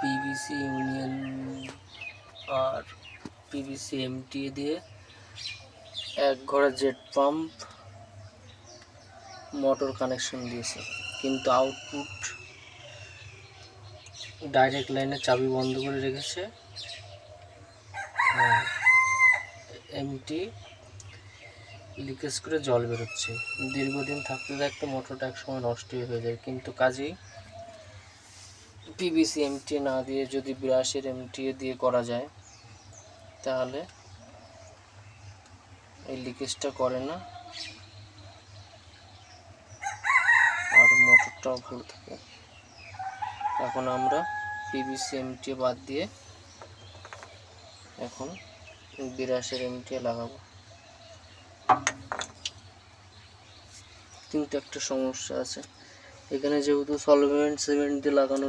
PVC union আর PVC MTA দিয়ে এক ঘরে জেট পাম্প মোটর কানেকশন দিয়েছে, কিন্তু আউটপুট ডাইরেক্ট লাইনে চাবি বন্ধ করে রেখেছে। এমটি লিকেজ করে জল বেরোচ্ছে। দীর্ঘদিন থাকতে থাকতে মোটরটা একসময় নষ্টই হয়ে যায়। কিন্তু কাজেই পিভিসি এমটিএ না দিয়ে যদি ব্রাশের এমটিএ দিয়ে করা যায় তাহলে এই লিকেজটা করে না আর মোটরটাও ভালো থাকে। এখন আমরা পিভিসি এমটিএ বাদ দিয়ে এখন ব্রাশের এমটিএ লাগাবো। কিন্তু একটা সমস্যা আছে, এখানে যেহেতু সলভেন্ট সিমেন্ট দিয়ে লাগানো